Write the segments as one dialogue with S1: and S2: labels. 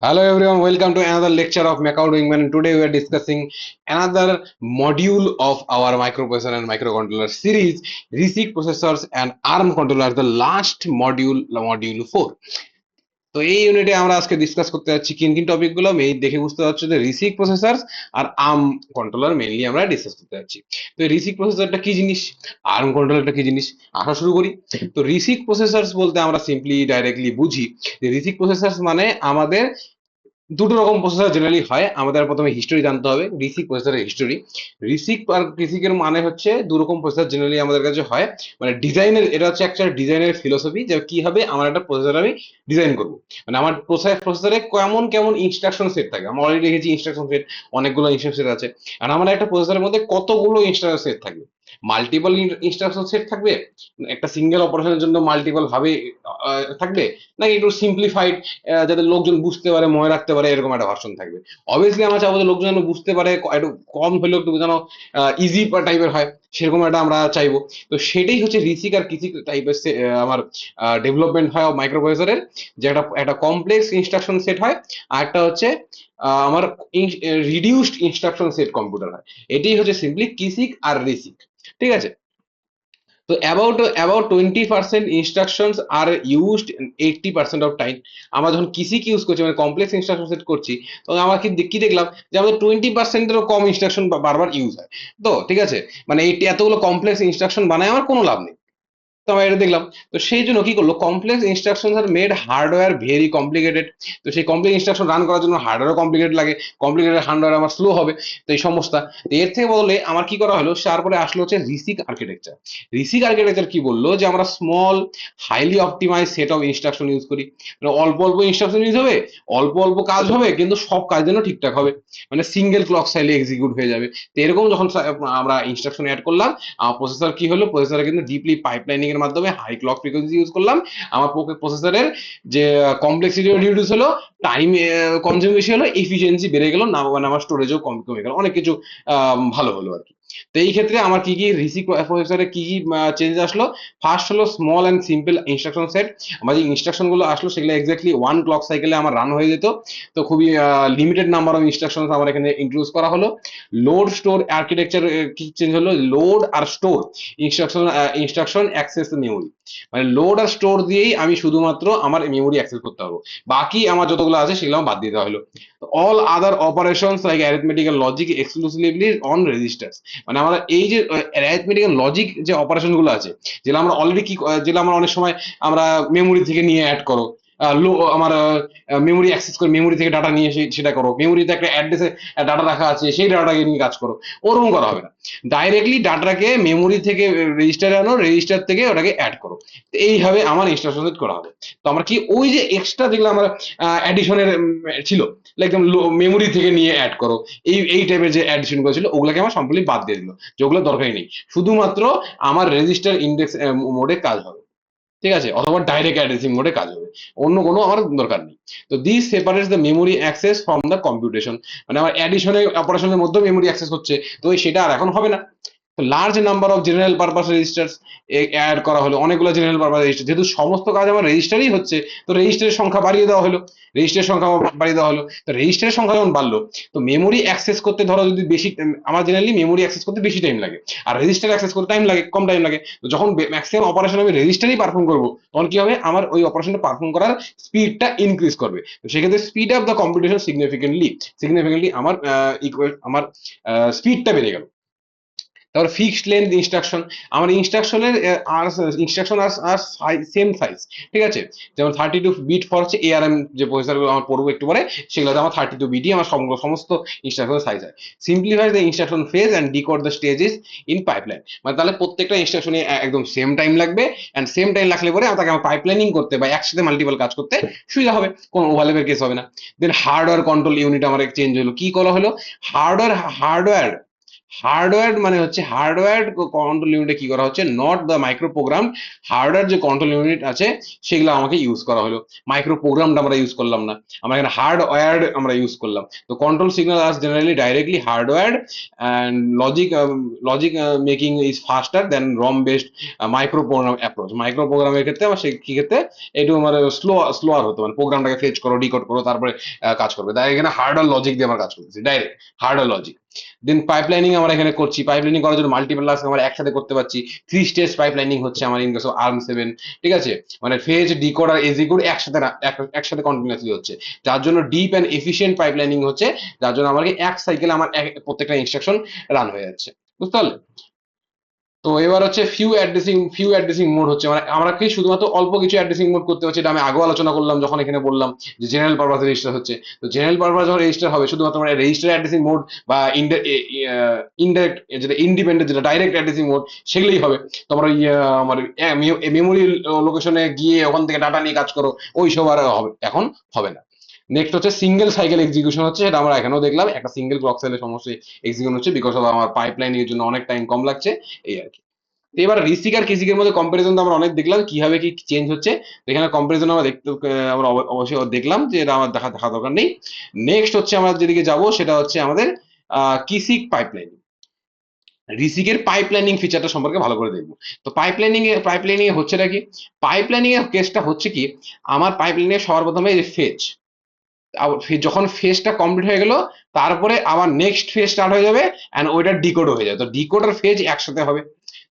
S1: Hello everyone, welcome to another lecture of Macau Wingman. And today we are discussing another module of our microprocessor and microcontroller series, RISC processors and ARM controllers, the last module, module 4. তো এই ইউনিটে আমরা আজকে discuss করতে যাচ্ছি কিন কিন topic গুলো দেখে বুঝতে পারছো যে রিসিক প্রসেসর আর আর্ম কন্ট্রোলার মেইনলি আমরা ডিসকাস করতে যাচ্ছি। তো রিসিক প্রসেসরটা কি জিনিস, আর্ম কন্ট্রোলারটা কি জিনিস, আসা শুরু করি। তো রিসিক প্রসেসরস বলতে আমরা সিম্পলি ডাইরেক্টলি বুঝি যে রিসিক প্রসেসরস মানে আমাদের দুটো রকম প্রসেসর জেনারেলি হয়। আমাদের প্রথমে হিস্টোরি জানতে হবে, রিসিক প্রসেসরের হিস্টোরি। রিসিক আর রিসিকের মানে হচ্ছে দু রকম প্রসেসর জেনারেলি আমাদের কাছে হয়। মানে ডিজাইনের, এটা হচ্ছে একটা ডিজাইনের ফিলোসফি যে কি হবে আমার একটা প্রসেসর আমি ডিজাইন করব। মানে আমার প্রসেসরে কেমন কেমন ইনস্ট্রাকশন সেট থাকে, আমরা অলরেডি দেখেছি ইনস্ট্রাকশন সেট, অনেকগুলো ইনস্ট্রাকশন সেট আছে। আর আমার একটা প্রসেসরের মধ্যে কতগুলো ইনস্ট্রাকশন সেট থাকবে, মাল্টিপল ইনস্ট্রাকশন সেট থাকবে, একটা সিঙ্গেল অপারেশনের জন্য মাল্টিপল ভাবে থাকবে, নাকি একটু সিম্পলিফাইড যাতে লোকজন বুঝতে পারে মনে রাখতে পারে এরকম একটা ভার্সন থাকবে। অবভিয়াসলি আমরা চাবো যে লোকজন যেন বুঝতে পারে, একটু কম হলেও একটু যেন ইজি টাইপের হয়, সেরকম একটা আমরা চাইবো। তো সেটাই হচ্ছে রিসিক আর কিসিক টাইপের আমার ডেভেলপমেন্ট হয় মাইক্রো প্রসেসরের, যে একটা একটা কমপ্লেক্স ইনস্ট্রাকশন সেট হয়, আর একটা হচ্ছে আমার রিডিউসড ইনস্ট্রাকশন সেট কম্পিউটার হয়। এটাই হচ্ছে সিম্পলি কিসিক আর রিসিক। ঠিক আছে। তো about 20% instructions are used in 80% of time। আমরা যখন কিসিক ইউজ করছি, মানে কমপ্লেক্স ইনস্ট্রাকশন সেট করছি, তখন আমরা কি দেখলাম যে আমাদের 20%-এরও কম ইনস্ট্রাকশন বারবার ইউজ হয়। তো ঠিক আছে, মানে এই এতগুলো কমপ্লেক্স ইনস্ট্রাকশন বানায় আমার কোনো লাভ নেই। তো আমরা এটা দেখলাম। তো সেই জন্য কি করলো, complex instruction are made hardware very complicated. তো সেই কমপ্লেক্স ইনস্ট্রাকশন রান করার জন্য হার্ডওয়্যার কমপ্লিকেটেড লাগে, কমপ্লিকেটেড হার্ডওয়্যার আমার স্লো হবে। তো এই সমস্যা, তো এর থেকে বদলে আমার কি করা হলো, তারপরে আসলো হচ্ছে রিসিক আর্কিটেকচার। রিসিক আর্কিটেকচার কি বললো, যে আমরা small highly optimise set of instruction use করি। মানে অল্প অল্প ইনস্ট্রাকশন ইউজ হবে, অল্প অল্প কাজ হবে, কিন্তু সব কাজ যেন ঠিকঠাক হবে, মানে সিঙ্গেল ক্লক সাইলে এক্সিকিউট হয়ে যাবে। তো এরকম যখন আমরা ইনস্ট্রাকশন অ্যাড করলাম, আমার প্রসেসর কি হলো, প্রসেসরে কিন্তু ডিপলি পাইপলাইনিং এর মাধ্যমে হাই ক্লক ফ্রিকোয়েন্সি ইউজ করলাম। আমার প্রসেসরের যে কমপ্লেক্সিটি রিডিউস হলো, টাইম কনজিউম বেশি হলো, এফিসিয়েন্সি বেড়ে গেল না, মানে আমার স্টোরেজও কমে গেল, অনেক কিছু ভালো হলো আর কি। তো এই ক্ষেত্রে আমার কি কি রিসিক প্রসেসরে কি কি চেঞ্জ আসলো, ফার্স্ট হলো small and simple instruction set. আমার যে ইনস্ট্রাকশন গুলো আসলো সেগুলো এক্স্যাক্টলি ওয়ান ক্লক সাইকেলে আমার রান হয়ে যেত। তো খুবই লিমিটেড নাম্বার অফ ইনস্ট্রাকশন আমার এখানে ইন্ট্রোডিউস করা হলো। লোড স্টোর আর্কিটেকচার কি চেঞ্জ হলো, লোড আর স্টোর ইনস্ট্রাকশন অ্যাক্সেস মেমোরি। মানে লোড আর স্টোর দিয়েই আমি শুধুমাত্র আমার মেমোরি অ্যাক্সেস করতে পারবো, বাকি আমার যতগুলো আছে সেগুলো আমার বাদ দিতে হলো। All other operations like arithmetic and logic exclusively on registers. মানে আমরা এই যে অ্যারিথমেটিক এন্ড লজিক যে অপারেশন গুলো আছে, যেগুলো আমরা অলরেডি যেগুলো আমরা অনেক সময় আমরা মেমোরি থেকে নিয়ে অ্যাড করো, লো আমার মেমোরি অ্যাক্সেস করে মেমোরি থেকে ডাটা নিয়ে সেটা করো, মেমোরিতে একটা অ্যাড্রেসে ডাটা রাখা আছে সেই ডাটাকে নিয়ে কাজ করো, ওরকম করা হবে না। ডাইরেক্টলি ডাটাকে মেমোরি থেকে রেজিস্টারে আনো, রেজিস্টার থেকে ওটাকে অ্যাড করো। তো এইভাবে আমার ইনস্ট্রাকশন সেট করা হবে। তো আমরা কি ওই যে এক্সট্রা যেগুলো আমার অ্যাডিশনের ছিল, লাইক মেমোরি থেকে নিয়ে অ্যাড করো, এই টাইপের যে অ্যাডিশন গুলো ছিল ওগুলোকে আমার সম্পূর্ণ বাদ দিয়ে দিল, যেগুলো দরকারই নেই, শুধুমাত্র আমার রেজিস্টার ইন্ডেক্স মোডে কাজ হবে। ঠিক আছে, অথবা ডাইরেক্ট অ্যাড্রেসিং মোডে কাজ হবে, অন্য কোনো আমার দরকার নেই। তো this separates the memory access from the computation. মানে আমার অ্যাডিশনের অপারেশনের মধ্যে মেমোরি অ্যাক্সেস হচ্ছে, তো সেটা আর এখন হবে না। Large number of general purpose registers add করা হলো, অনেকগুলো জেনারেল পারপাস রেজিস্টার, যেহেতু সমস্ত কাজ আমার রেজিস্টারই হচ্ছে, তো রেজিস্টারের সংখ্যা বাড়িয়ে দেওয়া হলো, রেজিস্টারের সংখ্যা বাড়িয়ে দেওয়া হলো। তো রেজিস্টারের সংখ্যা যখন বাড়লো, তো মেমোরি অ্যাক্সেস করতে ধরো যদি বেশি, আমার জেনারেলি মেমোরি অ্যাক্সেস করতে বেশি টাইম লাগে, আর রেজিস্টার অ্যাক্সেস করতে টাইম লাগে, কম টাইম লাগে। তো যখন ম্যাক্সিমাম অপারেশন আমি রেজিস্টারেই পারফর্ম করবো, তখন কি হবে, আমার ওই অপারেশনটা পারফর্ম করার স্পিডটা ইনক্রিজ করবে। তো সেক্ষেত্রে speed of the computation significantly আমার স্পিডটা বেড়ে গেল। তারপর ফিক্সড লেন্থ ইনস্ট্রাকশন, আমার ইনস্ট্রাকশনের আর ইনস্ট্রাকশন আর সেম সাইজ। ঠিক আছে, যেমন 32 বিট ফর হচ্ছে এআরএম যে প্রসেসরগুলো আমার পড়বো একটু পরে, সেগুলোতে আমার 32 বিটই আমার সমস্ত ইনস্ট্রাকশন সাইজ হয়। Simplify the instruction phase and decode the stages in pipeline. মানে তাহলে প্রত্যেকটা ইনস্ট্রাকশনে একদম সেম টাইম লাগবে, অ্যান্ড সেম টাইম লাগলে পরে তাকে আমার পাইপলাইনিং করতে বা একসাথে মাল্টিপল কাজ করতে সুবিধা হবে, কোনো ওভারল্যাপের কেস হবে না। দেন হার্ডওয়্যার কন্ট্রোল ইউনিট আমার চেঞ্জ হলো, কি করা হলো, হার্ডওয়্যার হার্ডওয়্যার মানে হচ্ছে হার্ডওয়্যার কন্ট্রোল ইউনিটে কি করা হচ্ছে, not the micro program. Hardware যে কন্ট্রোল ইউনিট আছে সেগুলো আমাকে ইউজ করা হলো, মাইক্রো প্রোগ্রামটা আমরা ইউজ করলাম না, আমরা এখানে হার্ডওয়্যার আমরা ইউজ করলাম। তো কন্ট্রোল সিগন্যাল আর generally directly hardware and logic making is faster than ROM based micro program approach. Micro প্রোগ্রামের ক্ষেত্রে আমার সে কি ক্ষেত্রে একটু মানে স্লোয়ার হতো, মানে প্রোগ্রামটাকে ফেচ করো, ডিকোড করো, তারপরে কাজ করবে। তাই এখানে হার্ডওয়্যার লজিক দিয়ে আমরা কাজ করতেছি, ডাইরেক্ট হার্ডওয়্যার লজিক। দেন পাইপলাইনিং আমরা এখানে করছি, পাইপলাইনিং করার জন্য মাল্টিপল টাস্ক আমরা একসাথে করতে পারছি। 3 স্টেজ পাইপলাইনিং হচ্ছে আমার ইন কেস অফ ARM7, ঠিক আছে? মানে ফেজ, ডিকোড আর এক্সিকিউট একসাথে একসাথে কন্টিনিউয়াসলি হচ্ছে, যার জন্য ডিপ অ্যান্ড এফিশিয়েন্ট পাইপলাইনিং হচ্ছে, যার জন্য আমাকে এক সাইকেলে আমার প্রত্যেকটা ইনস্ট্রাকশন রান হয়ে যাচ্ছে। বুঝতে পারলে? তো এবার হচ্ছে ফিউ অ্যাড্রেসিং মোড হচ্ছে, মানে আমরা কি শুধুমাত্র অল্প কিছু অ্যাড্রেসিং মোড করতে পারছি, এটা আমি আগেও আলোচনা করলাম যখন এখানে বললাম যে জেনারেল পারপাস রেজিস্টার হচ্ছে। তো জেনারেল পারপাস যখন রেজিস্টার হবে শুধুমাত্র মানে রেজিস্টার অ্যাড্রেসিং মোড বা ইনডাইরেক্ট যেটা ইন্ডিপেন্ডেন্ট যেটা ডাইরেক্ট অ্যাড্রেসিং মোড সেগুলোই হবে। তোমার ওই আমার মেমোরি লোকেশনে গিয়ে ওখান থেকে ডাটা নিয়ে কাজ করো, ওই সব আর হবে এখন হবে না। নেক্সট হচ্ছে সিঙ্গেল সাইকেল এক্সিকিউশন হচ্ছে, সেটা আমরা এখানেও দেখলাম একটা সিঙ্গেল ক্লক সাইকেলে সমস্ত এক্সিকিউশন হচ্ছে, বিকজ অফ আমার পাইপলাইনিং এর জন্য অনেক টাইম কম লাগছে, এই আর কি। তো এবার রিসিক আর কেসিকের মধ্যে কম্পারিজন তো আমরা অনেক দেখলাম কিভাবে কি চেঞ্জ হচ্ছে। তো এখানে কম্পারিজন আমরা দেখতে আমরা অবশ্যই দেখলাম যে এটা আমার দেখা দরকার নেই। নেক্সট হচ্ছে আমরা যেদিকে যাব সেটা হচ্ছে আমাদের কিসিক পাইপলাইনিং। রিসিকের পাইপলাইনিং ফিচারটা সম্পর্কে ভালো করে দেখবো। তো পাইপলাইনিং এ হচ্ছেটা কি, পাইপলাইনিং এর কেসটা হচ্ছে কি, আমার পাইপলাইনিং এ সবার প্রথমে এই যে ফেজ, যখন ফেজটা কমপ্লিট হয়ে গেল তারপরে আবার নেক্সট ফেজ স্টার্ট হয়ে যাবে এন্ড ওইটা ডিকোড হয়ে যাবে। তো ডিকোড আর ফেজ একসাথে হবে।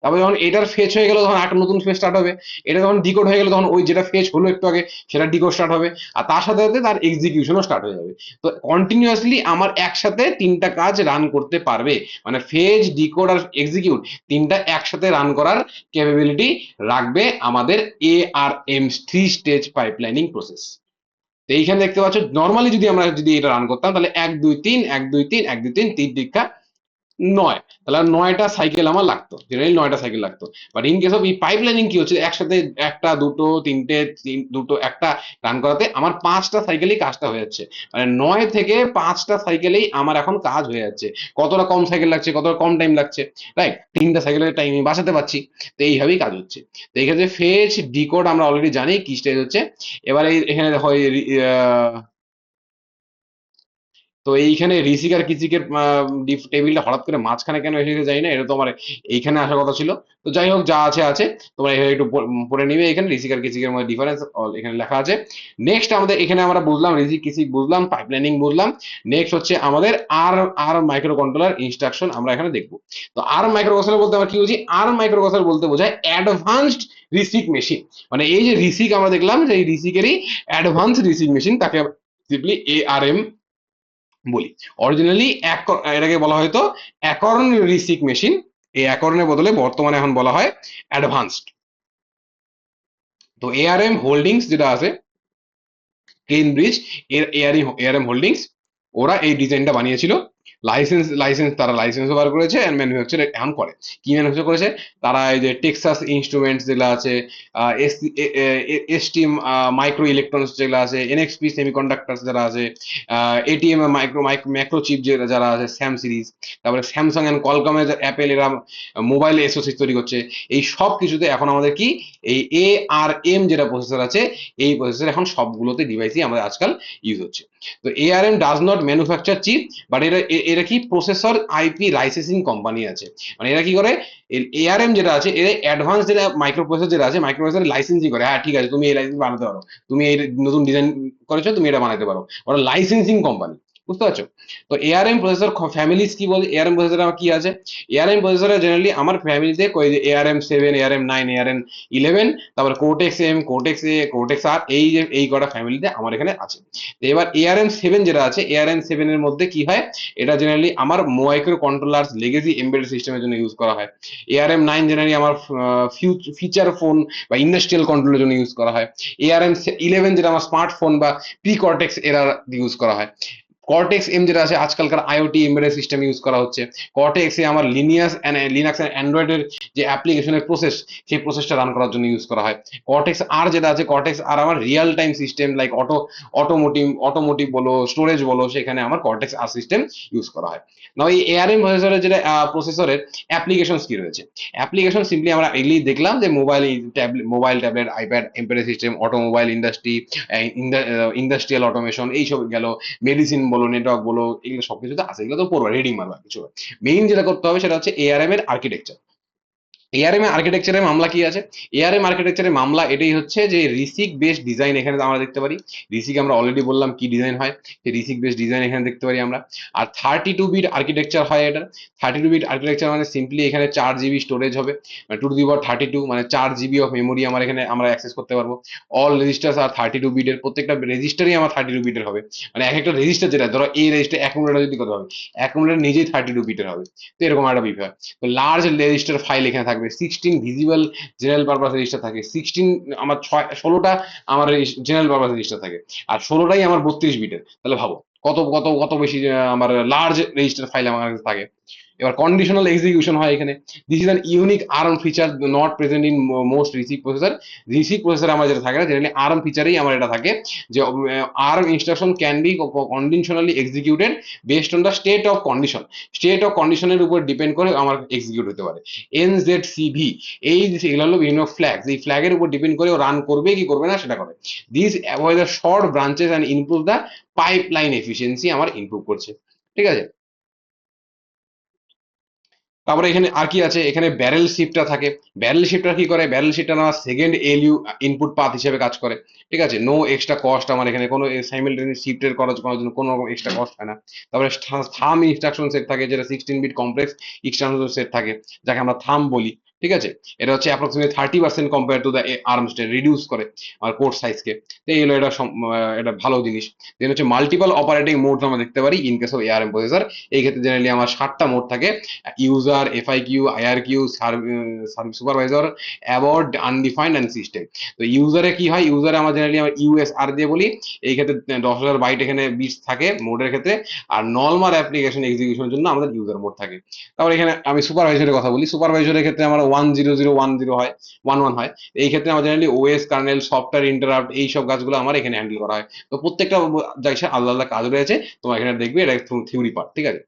S1: তারপরে যখন এটার ফেজ হয়ে গেল তখন একটা নতুন ফেজ স্টার্ট হবে। এটা যখন ডিকোড হয়ে গেল তখন ওই যেটা ফেজ হলো একটু আগে সেটা ডিকোড স্টার্ট হবে, আর তার সাথে সাথে তার এক্সিকিউশনও স্টার্ট হয়ে যাবে। তো কন্টিনিউয়াসলি আমার একসাথে তিনটা কাজ রান করতে পারবে, মানে ফেজ, ডিকোড আর এক্সিকিউট তিনটা একসাথে রান করার ক্যাপাবিলিটি রাখবে আমাদের ARM3 স্টেজ পাইপলাইনিং প্রসেস। তো এইখানে দেখতে পাচ্ছ নর্মালি যদি এটা রান করতাম তাহলে 1 2 3 1 2 3 1 2 3 3 দীক্ষা 9, তাহলে 9টা সাইকেল আমার লাগতো, জেনারেলি 9টা সাইকেল লাগতো। বাট ইন কেস অফ এই পাইপলাইনিং কি হচ্ছে, একসাথে একটা দুটো তিনটে দুটো একটা রান করাতে আমার 5টা সাইকেলেই কাজটা হয়ে যাচ্ছে। মানে 9 থেকে 5টা সাইকেলেই আমার এখন কাজ হয়ে যাচ্ছে। কতটা কম সাইকেল লাগছে, কতটা কম টাইম লাগছে, রাইট? 3টা সাইকেলের টাইম বাঁচাতে পারছি। তো এইভাবেই কাজ হচ্ছে। তো এই ক্ষেত্রে ফেচ, ডিকোড আমরা অলরেডি জানি কি স্টেজ হচ্ছে। এবার এখানে দেখো তো এইখানে ঋষিক আর কিচিকের টেবিলটা হঠাৎ করে মাঝখানে কেন এসেছে জানি না, এটা তো আমার এইখানে আসার কথা ছিল। তো যাই হোক, যা আছে আছে, তোমরা এভাবে একটু পড়ে নিবে। এখানে ঋষিক আর কিচিকের মধ্যে ডিফারেন্স এখানে লেখা আছে। নেক্সট আমাদের এখানে আমরা বুঝলাম ঋষিক কিচিক বুঝলাম, পাইপলাইনিং বুঝলাম। নেক্সট হচ্ছে আমাদের আর আর মাইক্রো কন্ট্রোলার ইনস্ট্রাকশন আমরা এখানে দেখবো। তো আর মাইক্রো প্রসেসর বলতে আমরা কি বুঝি, আর মাইক্রো প্রসেসর বলতে বোঝায় অ্যাডভান্সড রিসিক মেশিন। মানে এই যে রিসিক আমরা দেখলাম যে এই রিসিকেরই অ্যাডভান্স রিসিক মেশিন, তাকে সিম্পলি ARM বলি। অরিজিনালি এটাকে বলা হয়তো অ্যাকর্ন রিসিক মেশিন, এই অ্যাকর্নের বদলে বর্তমানে এখন বলা হয় অ্যাডভান্সড। তো ARM হোল্ডিংস যেটা আছে, কেনব্রিজ এর ARM হোল্ডিংস, ওরা এই ডিজাইনটা বানিয়েছিল। তারা লাইসেন্স বার করেছে এন্ড ম্যানুফ্যাকচার এখন করে। কি ম্যানুফ্যাকচার করেছে তারা, এই যে টেক্সাস ইনস্ট্রুমেন্টস যেগুলো আছে, এসটি মাইক্রো ইলেকট্রনিক্স যেগুলো আছে, NXP সেমিকন্ডাক্টরস যারা আছে, ATM মাইক্রো ম্যাক্রো চিপ যারা আছে, স্যাম সিরিজ, তারপরে স্যামসাং এন্ড কলকমের অ্যাপেল, এরা মোবাইল এসওসি তৈরি করছে। এই সব কিছুতে এখন আমাদের কি এই ARM যেটা প্রসেসর আছে, এই প্রসেসর এখন সবগুলোতে ডিভাইসই আমাদের আজকাল ইউজ হচ্ছে। তো ARM does not manufacture chip, but এরা কি প্রসেসর আইপি লাইসেন্সিং কোম্পানি আছে। মানে এরা কি করে, ARM যেটা আছে এর অ্যাডভান্স যেটা মাইক্রো প্রসেসর যেটা আছে, মাইক্রো প্রসেসর লাইসেন্সিং করে। হ্যাঁ ঠিক আছে, তুমি এই লাইসেন্স বানাতে পারো, তুমি এই নতুন ডিজাইন করেছো, তুমি এটা বানাতে পারো। ওরা লাইসেন্সিং কোম্পানি, বুঝতে পারছো? তো ARM প্রসেসর ফ্যামিলিজ কি বলছে, ARM প্রসেসর আমার কি আছে, ARM প্রসেসরে জেনারেলি আমার ফ্যামিলিতে কই যে ARM7, ARM9, ARM11, তারপরে Cortex M, Cortex A, Cortex R, এই যে এই কটা ফ্যামিলিতে আমার এখানে আছে। তো এবার ARM7 যেটা আছে, ARM7 এর মধ্যে কি হয়, এটা জেনারেলি আমার মাইক্রো কন্ট্রোলার লেগেসি এমবেডেড সিস্টেমের জন্য ইউজ করা হয়। ARM9 জেনারেলি আমার ফিচার ফোন বা ইন্ডাস্ট্রিয়াল কন্ট্রোলের জন্য ইউজ করা হয়। ARM11 যেটা আমার স্মার্টফোন বা প্রি কর্টেক্স এরা ইউজ করা হয়। কর্টেক্স এম যেটা আছে আজকালকার আইওটি এমবেডেড সিস্টেম ইউজ করা হচ্ছে। কর্টেক্স এ আমার লিনাক্স এন্ড অ্যান্ড্রয়েডের যে অ্যাপ্লিকেশনের প্রসেস, সেই প্রসেসটা রান করার জন্য ইউজ করা হয়। কর্টেক্স আর যেটা আছে, কর্টেক্স আর আমার real time system like automotive বলো, স্টোরেজ বলো, সেখানে আমার কর্টেক্স আর সিস্টেম ইউজ করা হয়। না এই এআরএম প্রসেসরের যেটা প্রসেসরের অ্যাপ্লিকেশন কি রয়েছে, অ্যাপ্লিকেশন সিম্পলি আমরা এগুলি দেখলাম যে mobile tablet iPad embedded system, automobile industry, industrial automation, এইসব গেল, মেডিসিন বলো, নেটওয়ার্ক বলো, এগুলো সবকিছু তো আছে, এগুলো তো পড়বা, রিডিং মারবা কিছু। মেইন যেটা করতে হবে সেটা হচ্ছে এআরএম এর আর্কিটেকচার। এআরএম আর্কিটেকচারে মামলা কি আছে, এআরএম আর্কিটেকচারে মামলা এটাই হচ্ছে যে রিসিক বেসড ডিজাইন এখানে আমরা দেখতে পারি। রিসিক আমরা অলরেডি বললাম কি ডিজাইন হয়, সেই রিসিক বেসড ডিজাইন এখানে দেখতে পারি আমরা। আর 32 বিট আর্কিটেকচার হয় এটা। 32 বিট আর্কিটেকচার মানে সিম্পলি এখানে 4 জিবি স্টোরেজ হবে, মানে 2 টু দি পাওয়ার 32, মানে 4 জিবি অফ মেমোরি আমার এখানে আমরা অ্যাক্সেস করতে পারবো। অল রেজিস্টার্স আর 32 বিটের, প্রত্যেকটা রেজিস্টারই আমার 32 বিটের হবে। মানে এক একটা রেজিস্টার, যেটা ধরো এই রেজিস্টার অ্যাকুমুলেটর যদি কত হবে, অ্যাকুমুলেটর নিজেই 32 বিটের হবে। তো এরকম একটা বিষয়। তো লার্জ রেজিস্টার ফাইল এখানে থাকবে, 16 ভিজিবল জেনারেল পারপাস রেজিস্টার থাকে, 16 আমার 16টা আমার জেনারেল পারপাস রেজিস্টার থাকে, আর 16টাই আমার 32 বিটের। তাহলে ভাবো কত কত কত বেশি আমার লার্জ রেজিস্টার ফাইল আমার কাছে থাকে। এবার কন্ডিশনাল এক্সিকিউশন হয় এখানে। This is an unique arm feature not present in most receive processor. Receive processor আমার যেটা থাকে না, জেনারেলি আর্ম ফিচারেই আমার এটা থাকে, যে arm instruction can be conditionally executed based on the state of condition. State of কন্ডিশনের উপর ডিপেন্ড করে আমার এক্সিকিউট হতে পারে। NZCV, এই এগুলো হলো বিভিন্ন ফ্ল্যাগ, এই ফ্ল্যাগের উপর ডিপেন্ড করে ও রান করবে কি করবে না সেটা করে। This avoid the short branches and improve the pipeline efficiency, আমার ইমপ্রুভ করছে। ঠিক আছে। তারপরে এখানে আর কি আছে, এখানে ব্যারেল শিফটার থাকে। ব্যারেল শিফটার কি করে, ব্যারেল শিফটার আমার সেকেন্ড এলইউ ইনপুট পাথ হিসেবে কাজ করে। ঠিক আছে, নো এক্সট্রা কস্ট, আমার এখানে কোনো সাইমেলটেনিয়াস শিফটের করার জন্য কোনো রকম এক্সট্রা কস্ট হয় না। তারপরে থাম ইনস্ট্রাকশন সেট থাকে, যেটা 16 বিট কমপ্লেক্স ইনস্ট্রাকশন সেট থাকে, যাকে আমরা থাম বলি। ঠিক আছে, এটা হচ্ছে approximately 30% compare to the arm state, reduce করে আমার কোড সাইজকে। তো এই হলো এটা এটা ভালো জিনিস। দেন হচ্ছে মাল্টিপল অপারেটিং মোড আমরা দেখতে পারি in case of ARM processor. এই ক্ষেত্রে জেনারেলি আমার 7টা মোড থাকে: user, FIQ, IRQ, service supervisor, abort, undefined and system. তো ইউজারে কি হয়, ইউজারে আমরা জেনারেলি আমরা ইউএসআর দিয়ে বলি। এই ক্ষেত্রে 10,000 বাইট এখানে বিটস থাকে মোডের ক্ষেত্রে। আর নর্মাল অ্যাপ্লিকেশন এক্সিকিউশনের জন্য আমাদের ইউজার মোড থাকে। তারপর এখানে আমি সুপারভাইজারের কথা বলি। সুপারভাইজারের ক্ষেত্রে আমার 10010 হয়, 11 হয়। এই ক্ষেত্রে আমার generally OS, kernel, software interrupt, এই সব কাজগুলো আমার এখানে হ্যান্ডেল করা হয়। তো প্রত্যেকটা জায়গায় আলাদা আলাদা কাজ রয়েছে, তোমার এখানে দেখবে এটা থিওরি পার্ট। ঠিক আছে।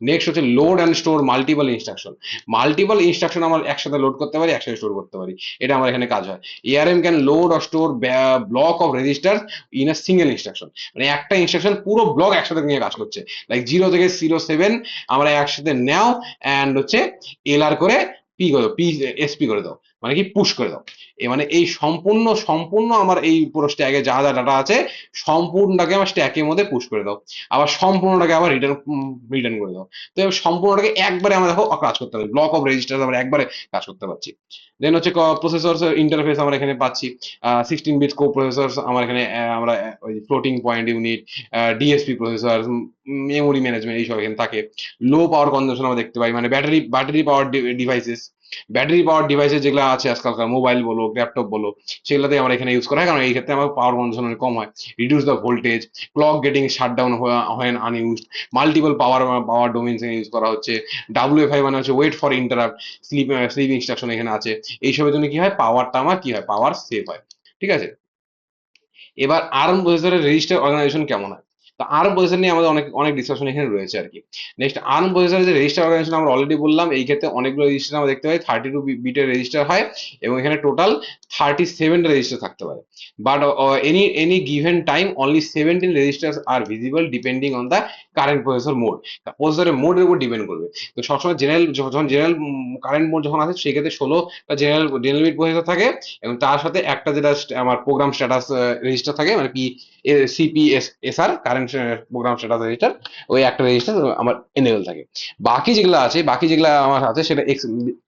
S1: নেক্সট হচ্ছে load and store multiple instruction. Multiple instruction আমরা একসাথে লোড করতে পারি, একসাথে স্টোর করতে পারি, এটা আমার এখানে কাজ হয়। ARM can load or store block of register in a single instruction. মানে একটা ইনস্ট্রাকশন পুরো ব্লক একসাথে নিয়ে কাজ করছে, লাইক 0 থেকে 07 আমরা একসাথে নেও অ্যান্ড হচ্ছে এলআর করে পি করে এসপি করে দাও, মানে কি পুশ করে দাও। মানে এই সম্পূর্ণ সম্পূর্ণ আমার এই পুরো স্ট্যাকে যা যা ডাটা আছে, সম্পূর্ণটাকে আমার স্ট্যাকের মধ্যে পুশ করে দাও, আবার সম্পূর্ণটাকে আবার রিটার্ন করে দাও। তো সম্পূর্ণটাকে একবারে আমরা দেখো কাজ করতে পারি, ব্লক অফ রেজিস্টার আমরা একবারে কাজ করতে পারছি। দেন হচ্ছে প্রসেসর ইন্টারফেস আমরা এখানে পাচ্ছি। 16 বিট কো প্রসেসর আমার এখানে আমরা ওই floating point unit, DSP processor, memory management এইসব এখানে থাকে। লো পাওয়ার কনজাম্পশন আমরা দেখতে পাই, মানে battery power devices, battery power devices যেগুলো আছে আজকালকার মোবাইল বলো, ল্যাপটপ বলো, সেগুলোতে আমরা এখানে ইউজ করা হয়, কারণ এই ক্ষেত্রে আমার পাওয়ার কনজাম্পশন অনেক কম হয়। Reduce the voltage, clock gating shut down হয় unused, multiple power domains use করা হচ্ছে। ডাব্লিউএফআই মানে হচ্ছে wait for interrupt, sleep instruction এখানে আছে। এইসবের জন্য কি হয়, পাওয়ারটা আমার কি হয়, পাওয়ার সেভ হয়। ঠিক আছে। এবার আর্ম প্রসেসরের রেজিস্টার অর্গানাইজেশন কেমন হয়, তো আর্ম প্রসেসর নিয়ে আমাদের অনেক অনেক ডিসকাশন এখানে রয়েছে আর কি। নেক্সট, আর্ম প্রসেসরের যে রেজিস্টার অর্গানাইজেশন আমরা অলরেডি বললাম, এই ক্ষেত্রে অনেকগুলো রেজিস্টার আমরা দেখতে পাই, 32 বিটের রেজিস্টার হয়, এবং এখানে টোটাল 37টা রেজিস্টার থাকতে পারে। But any given time only 17 registers are visible depending on the current processor mode. প্রসেসরের মোডের উপর ডিপেন্ড করবে। তো সবসময় যখন জেনারেল কারেন্ট মোড যখন আছে, সেই ক্ষেত্রে 16টা জেনারেল বিট প্রসেসর থাকে, এবং তার সাথে একটা যেটা আমার প্রোগ্রাম স্ট্যাটাস রেজিস্টার থাকে, মানে সিপিএসআর, কারেন্ট প্রোগ্রাম স্ট্যাটাস রেজিস্টার, ওই একটা রেজিস্টার আমার এনেবল থাকে। বাকি যেগুলো আমার আছে সেটা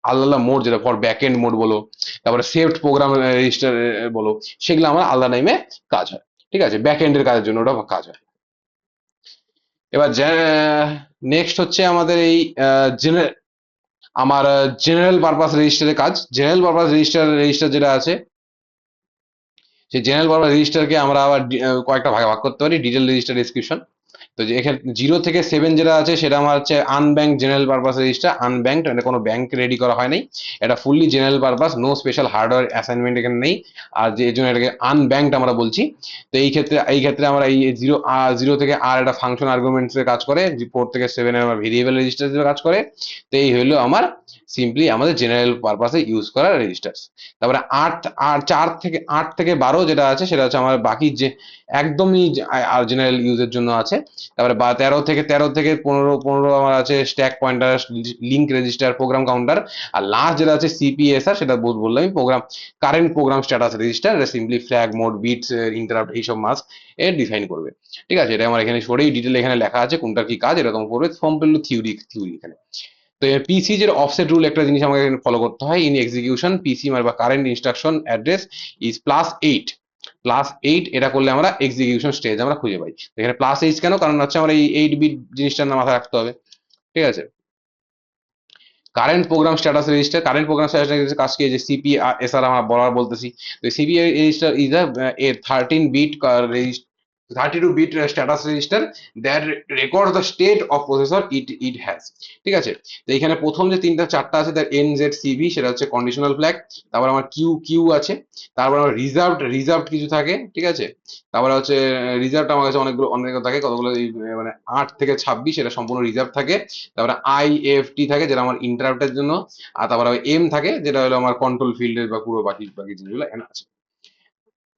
S1: আলাদা আলাদা মোড, যেটা ফর ব্যাক এন্ড মোড বলো, তারপরে সেভড প্রোগ্রাম রেজিস্টার বলো, সেগুলো আমার আলাদা টাইমে কাজ হয়। ঠিক আছে, ব্যাক এন্ডের কাজের জন্য ওটা কাজ হয়। এবার নেক্সট হচ্ছে আমাদের এই আমার জেনারেল পারপাস রেজিস্টারের কাজ। জেনারেল পারপাস রেজিস্টার যেটা আছে, সেই জেনারেল পারপাস রেজিস্টারকে আমরা আবার কয়েকটা ভাগে ভাগ করতে পারি: ডিটেল রেজিস্টার, ডেসক্রিপশন। তো যে এখানে 0 থেকে 7 যেটা আছে সেটা আমার হচ্ছে unbanked general purpose register, unbanked মানে কোনো ব্যাংক রেডি করা হয় নাই, এটা fully general purpose, no special hardware assignment এখানে নেই, আর যে এর জন্য এটাকে আনব্যাংকড আমরা বলছি। তো এই ক্ষেত্রে আমরা এই 0 থেকে আর একটা ফাংশন আর্গুমেন্টস এর কাজ করে, 4 থেকে 7 আমার ভেরিয়েবল রেজিস্টার হিসেবে কাজ করে। তো এই হলো আমার সিম্পলি আমাদের জেনারেল পারপাসে ইউজ করা রেজিস্টার। তারপরে 4 থেকে 12 যেটা আছে সেটা হচ্ছে আমার বাকি যে একদমই আর জেনারেল ইউজের জন্য আছে। তারপরে 13 থেকে 15 আমার আছে stack pointer, link register, program counter. আর লাস্ট যেটা আছে সিপিএসআর, সেটা বললাম program current program status register, এটা simply flag, mode, bits, interrupt এইসব মাস্ক এর ডিফাইন করবে। ঠিক আছে, এটা আমার এখানে সরেই ডিটেল এখানে লেখা আছে কোনটার কি কাজ, এটা তোমার করবে সম্পূর্ণ থিওরি এখানে। তো পিসি যে অফসেট রুল একটা জিনিস আমাকে ফলো করতে হয়, ইন এক্সিকিউশন পিসি বা কারেন্ট ইনস্ট্রাকশন অ্যাড্রেস ইজ +8, এটা করলে আমরা এক্সিকিউশন স্টেজ আমরা খুঁজে পাই। এখানে +8 কেন, কারণ হচ্ছে আমরা এই 8 বিট জিনিসটা না মাথায় রাখতে হবে। ঠিক আছে, কারেন্ট প্রোগ্রাম স্ট্যাটাস রেজিস্টার কাজ কি, যে সিপিএসআর আমরা বলতেছি। তো CPI register is a 13 bit 32 bit status register that record the state of processor it has. ঠিক আছে, তো এখানে প্রথম যে 3টা 4টা আছে, তার NZCB সেটা হচ্ছে কন্ডিশনাল ফ্ল্যাগ, তারপর আমার কিউ আছে, তারপর আমার রিজার্ভড কিছু থাকে। ঠিক আছে, তারপরে হচ্ছে রিজার্ভ আমার কাছে অনেক থাকে, কতগুলো মানে 8 থেকে 26 এটা সম্পূর্ণ রিজার্ভ থাকে। তারপরে IFT থাকে যেটা আমার ইন্টারাপ্টের জন্য, আর তারপরে এম থাকে যেটা হলো আমার কন্ট্রোল ফিল্ডের বা পুরো বাকি বাকি জিনিসগুলো এখানে আছে।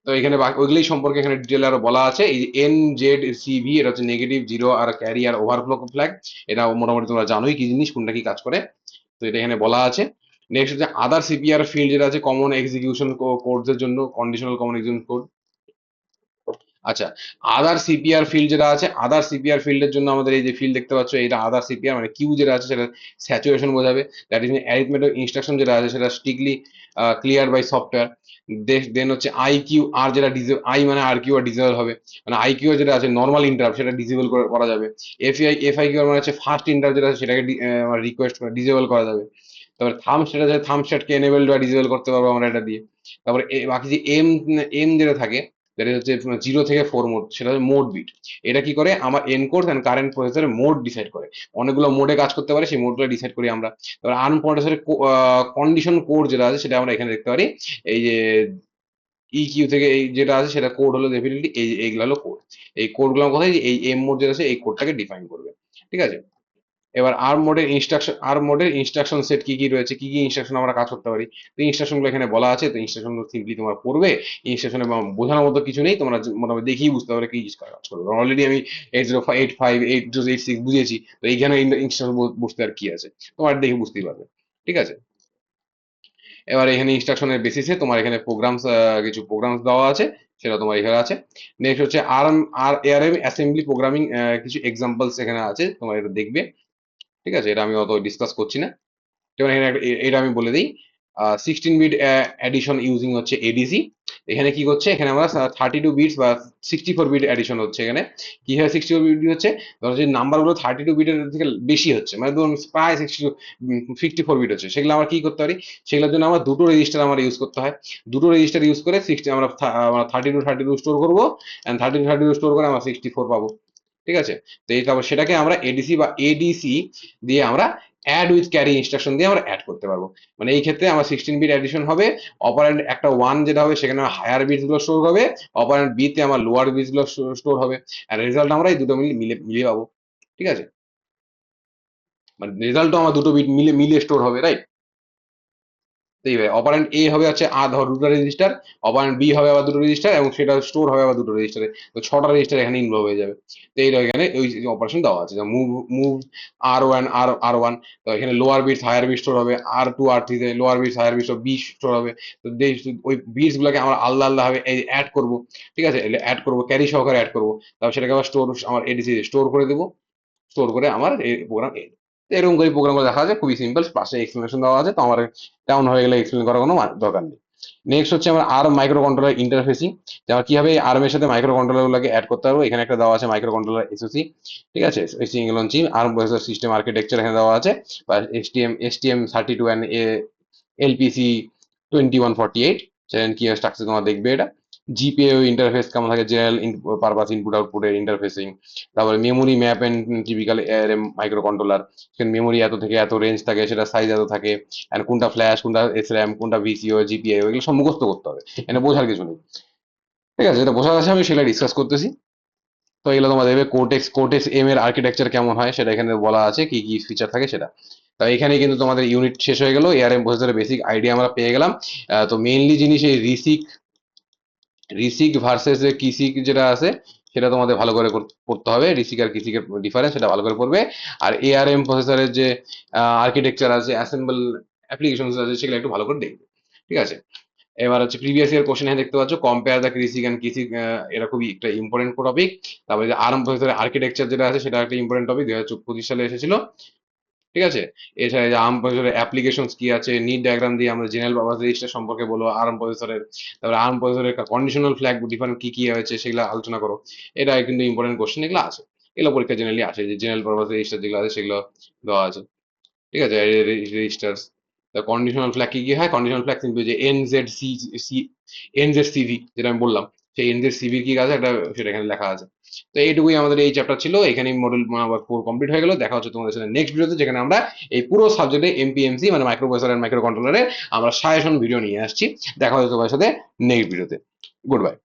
S1: তো এখানে ওইগুলোই সম্পর্কে এখানে ডিটেল আরো বলা আছে। এই NZCB এটা হচ্ছে নেগেটিভ, জিরো আর ক্যারি আর ওভারফ্লো ফ্ল্যাগ, এটা মোটামুটি তোমরা জানোই কি জিনিস, কোনটা কি কাজ করে। তো এটা এখানে বলা আছে। নেক্সট হচ্ছে আদার সিপিআর ফিল্ড যেটা আছে কমন এক্সিকিউশন কোডস এর জন্য, কন্ডিশনাল কমন এক্সিকিউশন কোড। আচ্ছা, আদার সিপিআর ফিল্ড যেটা আছে, আদার সিপিআর ফিল্ডের জন্য আমাদের এই যে ফিল্ড দেখতে পাচ্ছ, এটা আদার সিপিআর মানে কিউ যেটা আছে সেটা স্যাচুরেশন বোঝাবে, দ্যাট ইজ অ্যারিথমেটিক ইনস্ট্রাকশন যেটা আছে সেটা স্ট্রিক্টলি ক্লিয়ার বাই সফটওয়্যার। দেন হচ্ছে আইকিউ আর যেটা আই মানে আর কিউ আর ডিসেবল হবে, মানে আইকিউ যেটা আছে নর্মাল ইন্টারাপ্ট সেটা ডিসেবল করা যাবে। এফআইকিউ মানে হচ্ছে ফার্স্ট ইন্টারাপ্ট যেটা আছে সেটাকে রিকোয়েস্ট ডিসেবল করা যাবে। তারপরে থাম্বস্টেট আছে, থাম্বস্টেটকে এনেবল বা ডিসেবল করতে পারবো আমরা এটা দিয়ে। তারপরে বাকি যে এম এম যেটা থাকে, যেটা হচ্ছে 0 থেকে 4 মোড, সেটা হচ্ছে মোড বিট। এটা কি করে, আমার এনকোড এন্ড কারেন্ট প্রসেসরের মোড ডিসাইড করে, অনেকগুলো মোডে কাজ করতে পারে, সেই মোডগুলো ডিসাইড করি আমরা। তারপর আর্ম প্রসেসরের কন্ডিশন কোড যেটা আছে সেটা আমরা এখানে দেখতে পারি, এই যে ইকিউ থেকে এই যেটা আছে সেটা কোড হলো ডেফিনেটলি এইগুলো হলো কোড। এই কোডগুলো কোথায়, এই এম মোড যেটা আছে এই কোডটাকে ডিফাইন করবে। ঠিক আছে, এবার আর্ম মোডের ইনস্ট্রাকশন সেট কি কি রয়েছে, কি কি ইনস্ট্রাকশন আমরা কাজ করতে পারি। তো ইনস্ট্রাকশন গুলো এখানে বলা আছে, তো ইনস্ট্রাকশন সিম্পলি তোমরা পড়বে। ইনস্ট্রাকশনে বোঝানোর মতো কিছু নেই, তোমরা মোটামুটি দেখেই বুঝতে পারবে কি কাজ করবে। অলরেডি আমি 805 806 বুঝিয়েছি, তো এইখানে ইনস্ট্রাকশন বুঝতে আর কি আছে, তোমার দেখে বুঝতেই পারবে। ঠিক আছে, এবার এখানে ইনস্ট্রাকশনের বেসিসে তোমার এখানে কিছু প্রোগ্রামস দেওয়া আছে, সেটা তোমার এখানে আছে। নেক্সট হচ্ছে ARM অ্যাসেম্বলি প্রোগ্রামিং, কিছু এক্সাম্পলস এখানে আছে, তোমার এটা দেখবে। ঠিক আছে, এটা আমি অত ডিসকাস করছি না। যেমন এখানে এটা আমি বলে দিই, 16 বিট অ্যাডিশন ইউজিং হচ্ছে এডিসি। এখানে কি করছে, এখানে আমরা 32 বিটস বা 64 বিট অ্যাডিশন হচ্ছে। এখানে কি হয়, 64 বিট হচ্ছে, ধরো যে নাম্বারগুলো 32 বিটের থেকে বেশি হচ্ছে, মানে ধরুন প্রায় 64 বিট হচ্ছে, সেগুলো আমরা কি করতে পারি, সেগুলোর জন্য আমরা দুটো রেজিস্টার আমার ইউজ করতে হয়। দুটো রেজিস্টার ইউজ করে আমরা 32 স্টোর করবো, অ্যান্ড 32 স্টোর করে আমরা 64 পাবো। ঠিক আছে, তো এই তারপর সেটাকে আমরা এডিসি দিয়ে আমরা অ্যাড উইথ ক্যারি ইনস্ট্রাকশন দিয়ে আমরা অ্যাড করতে পারবো। মানে এই ক্ষেত্রে আমার 16 বিট অ্যাডিশন হবে, অপারেন্ড একটা 1 যেটা হবে সেখানে হায়ার বিটস গুলো স্টোর হবে, অপারেন্ড বি তে আমার লোয়ার বিটস গুলো স্টোর হবে, আর রেজাল্ট আমরা এই দুটো মিলে পাবো। ঠিক আছে, মানে রেজাল্টও আমার দুটো বিট মিলে স্টোর হবে, রাইট। তো এইভাবে অপারেন্ড এ হবে হচ্ছে ধর দুটো রেজিস্টার, অপারেন্ড বি হবে আবার দুটো রেজিস্টার, এবং সেটা স্টোর হবে আবার দুটো রেজিস্টারে, তো 6টা রেজিস্টার এখানে ইনভলভ হয়ে যাবে। তো এইটা এখানে ওই অপারেশন দেওয়া আছে, মুভ মুভ আর ওয়ান, তো এখানে lower bits higher bit store হবে, আর2 আর3 তে lower bits higher bits be store হবে। তো ওই বিটস গুলোকে আমরা আলাদা আলাদা ভাবে অ্যাড করবো। ঠিক আছে, অ্যাড করবো, ক্যারি সহকারে অ্যাড করবো, তারপর সেটাকে আবার আমার এডিসি স্টোর করে দেবো, স্টোর করে আমার এই প্রোগ্রাম এরকম করে প্রোগ্রামগুলো দেখা যায়, খুবই সিম্পল, পাশে এক্সপ্লেনেশন দেওয়া আছে, তো আমার তেমন হয়ে গেলে এক্সপ্লেন করার কোনো দরকার নেই। নেক্সট হচ্ছে আমার আর্ম মাইক্রো কন্ট্রোলার ইন্টারফেসিং, যেমন কিভাবে আর্মের সাথে মাইক্রো কন্ট্রোলার গুলোকে অ্যাড করতে পারবো। এখানে একটা দেওয়া আছে মাইক্রো কন্ট্রোলার এসওসি। ঠিক আছে, single on chip ARM processor system architecture এখানে দেওয়া আছে, বা STM32 এন্ড LPC 2148, কি স্ট্রাকচার তোমার দেখবে এটা। জিপিআইও ইন্টারফেস কেমন থাকে, জেনারেল পারপাস ইনপুট আউটপুটের ইন্টারফেসিং। তারপরে memory map and typical ARM micro controller, সেখানে মেমোরি এত থেকে এত রেঞ্জ থাকে, সেটা সাইজ এত থাকে, এন্ড কোনটা ফ্ল্যাশ, কোনটা এসআরএম, কোনটা ভিসিও, জিপিআইও, এগুলো সব মুখস্থ করতে হবে, এটা বোঝার কিছু নেই। ঠিক আছে, যেটা বোঝার আছে আমি সেটা ডিসকাস করতেছি। তো এগুলো তোমার দেখবে কোর্টেক্স এম এর আর্কিটেকচার কেমন হয় সেটা এখানে বলা আছে, কি কি ফিচার থাকে সেটা। তো এখানে কিন্তু তোমাদের ইউনিট শেষ হয়ে গেল, এআরএম প্রসেসরের বেসিক আইডিয়া আমরা পেয়ে গেলাম। তো মেইনলি জিনিস এই রিসিক ভার্সেস কিসিক যেটা আছে সেটা তোমাদের ভালো করে পড়তে হবে, রিসিক আর কিসিকের ডিফারেন্স সেটা ভালো করে পড়বে। আর এআরএম প্রসেসরের যে আর্কিটেকচার আছে, অ্যাসেম্বল অ্যাপ্লিকেশন আছে, সেগুলো একটু ভালো করে দেখবে। ঠিক আছে, এবার হচ্ছে প্রিভিয়াস ইয়ার কোশ্চেন দেখতে পাচ্ছ, কম্পেয়ার দ্য কিসিক অ্যান্ড কিসিক, এটা খুবই একটা ইম্পর্টেন্ট টপিক। তারপরে যে আর্ম প্রসেসরের আর্কিটেকচার যেটা আছে সেটা একটা ইম্পর্টেন্ট টপিক, 2025 সালে এসেছিল। ঠিক আছে, এছাড়া যে আর্ম প্রসেসরের অ্যাপ্লিকেশন কি আছে, নিড ডায়াগ্রাম দিয়ে আমরা জেনারেল পারপাস রেজিস্টার সম্পর্কে বলবো আর্ম প্রসেসরের। তারপরে আর্ম প্রসেসরের কন্ডিশনাল ফ্ল্যাগ ডিফারেন্ট কি কি হয়েছে সেগুলো আলোচনা করো। এটা কিন্তু ইম্পর্টেন্ট কোশ্চেন, এগুলো আছে, এগুলো পরীক্ষা জেনারেলি আসে, যে জেনারেল পারপাস রেজিস্টার যেগুলো আছে সেগুলো দেওয়া আছে। ঠিক আছে, রেজিস্টার্স। তা কন্ডিশনাল ফ্ল্যাগ কি কি হয়, কন্ডিশনাল ফ্ল্যাগ সিম্পলি যে এনজেড সিভি যেটা আমি বললাম, সেই এনজেড সিভির কি কাজ এটা সেটা এখানে লেখা আছে। তো এইটুকুই আমাদের এই চ্যাপ্টার ছিল, এখানেই মডেল নাম্বার 4 কমপ্লিট হয়ে গেল। দেখা হচ্ছে তোমাদের সাথে নেক্সট ভিডিওতে, যেখানে আমরা এই পুরো সাবজেক্টে এমপিএমসি মানে মাইক্রো প্রসেসর এন্ড মাইক্রো কন্ট্রোলারের আমরা সাজেশন ভিডিও নিয়ে আসছি। দেখা হচ্ছে তোমাদের সাথে নেক্সট ভিডিওতে। Good bye.